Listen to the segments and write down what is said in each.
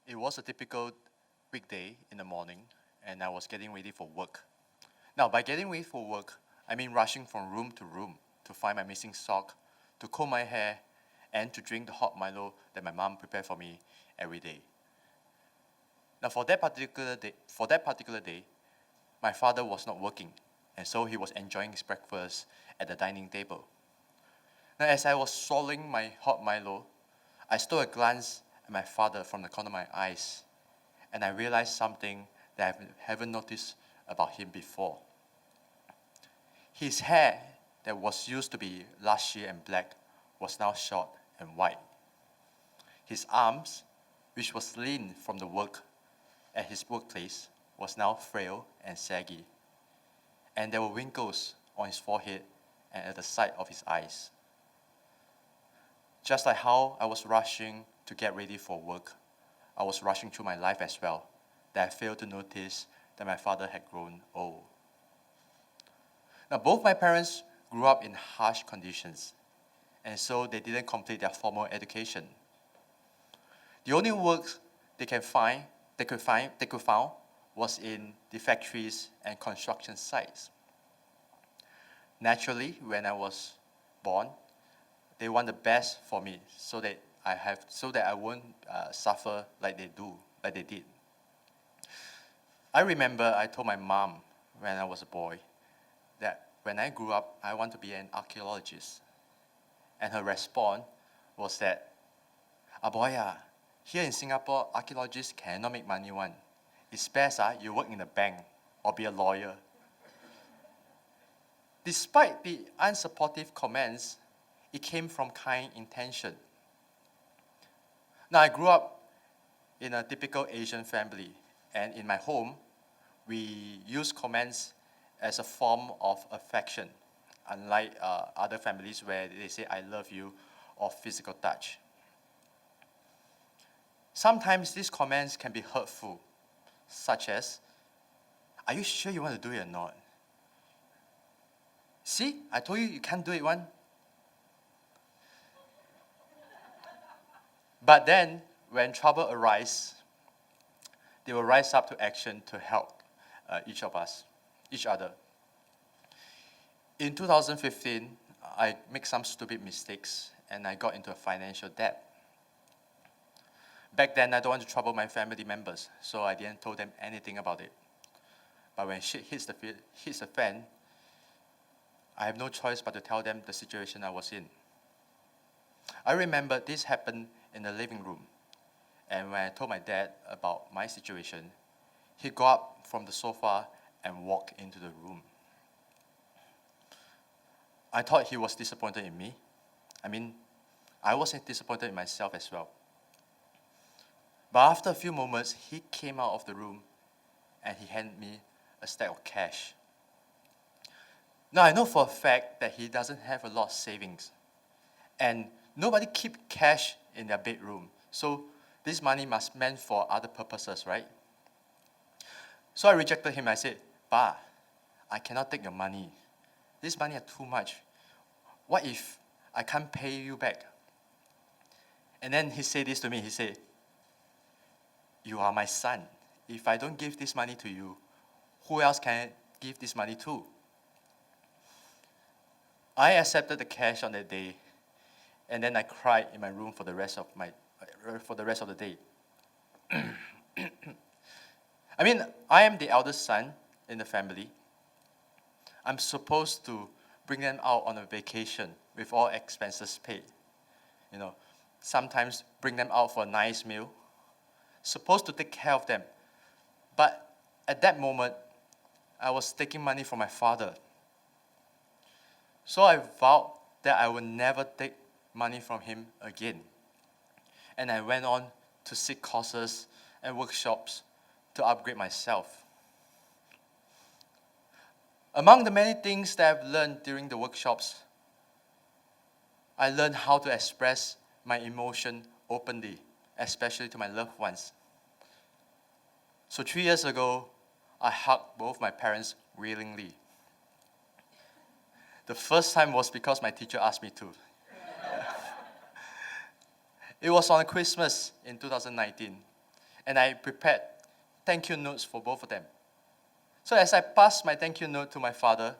It was a typical weekday in the morning, and I was getting ready for work. Now, by getting ready for work, I mean rushing from room to room to find my missing sock, to comb my hair, and to drink the hot Milo that my mom prepared for me every day. Now, for that particular day, my father was not working, and so he was enjoying his breakfast at the dining table. Now, as I was swallowing my hot Milo, I stole a glance at my father from the corner of my eyes, and I realized something that I haven't noticed about him before. His hair, that was used to be luscious and black, was now short and white. His arms, which was lean from the work at his workplace, was now frail and saggy, and there were wrinkles on his forehead and at the side of his eyes. Just like how I was rushing to get ready for work, I was rushing through my life as well, that I failed to notice that my father had grown old. Now, both my parents grew up in harsh conditions, and so they didn't complete their formal education. The only work they could find was in the factories and construction sites. Naturally, when I was born, they want the best for me so that I won't suffer like they did. I remember I told my mom when I was a boy that when I grew up, I want to be an archaeologist. And her response was that, ah boy, here in Singapore, archaeologists cannot make money one. It's best you work in a bank or be a lawyer. Despite the unsupportive comments, it came from kind intention. Now, I grew up in a typical Asian family, and in my home, we use comments as a form of affection, unlike other families where they say, I love you, or physical touch. Sometimes these comments can be hurtful, such as, are you sure you want to do it or not? See, I told you you can't do it one. But then, when trouble arises, they will rise up to action to help each other. In 2015, I made some stupid mistakes and I got into a financial debt. Back then, I don't want to trouble my family members, so I didn't tell them anything about it. But when shit hits the fan, I have no choice but to tell them the situation I was in. I remember this happened in the living room, and when I told my dad about my situation, he got up from the sofa and walked into the room. I thought he was disappointed in me. I was disappointed in myself as well. But after a few moments, he came out of the room and he handed me a stack of cash. Now, I know for a fact that he doesn't have a lot of savings, and nobody keep cash in their bedroom. So this money must be meant for other purposes, right? So I rejected him. I said, "Pa, I cannot take your money. This money is too much. What if I can't pay you back?" And then he said this to me. He said, "You are my son. If I don't give this money to you, who else can I give this money to?" I accepted the cash on that day, and then I cried in my room for the rest of the day. I am the eldest son in the family. I'm supposed to bring them out on a vacation with all expenses paid. Sometimes bring them out for a nice meal. Supposed to take care of them. But at that moment, I was taking money from my father. So I vowed that I would never take money from him again. And I went on to seek courses and workshops to upgrade myself. Among the many things that I've learned during the workshops, I learned how to express my emotion openly, especially to my loved ones. So 3 years ago, I hugged both my parents willingly. The first time was because my teacher asked me to. It was on Christmas in 2019, and I prepared thank you notes for both of them. So as I passed my thank you note to my father,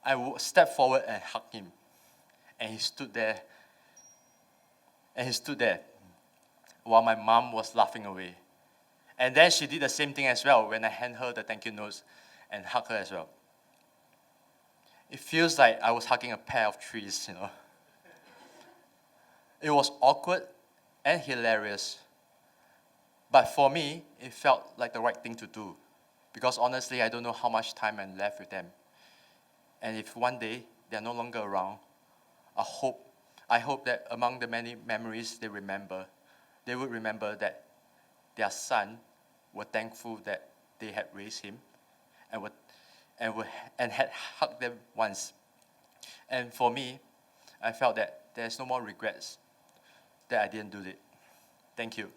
I stepped forward and hugged him. And he stood there. And he stood there while my mom was laughing away. And then she did the same thing as well when I handed her the thank you notes and hugged her as well. It feels like I was hugging a pair of trees, you know. It was awkward and hilarious. But for me, it felt like the right thing to do. Because honestly, I don't know how much time I'm left with them. And if one day they're no longer around, I hope that among the many memories they would remember that their son were thankful that they had raised him and had hugged them once. And for me, I felt that there's no more regrets that I didn't do it. Thank you.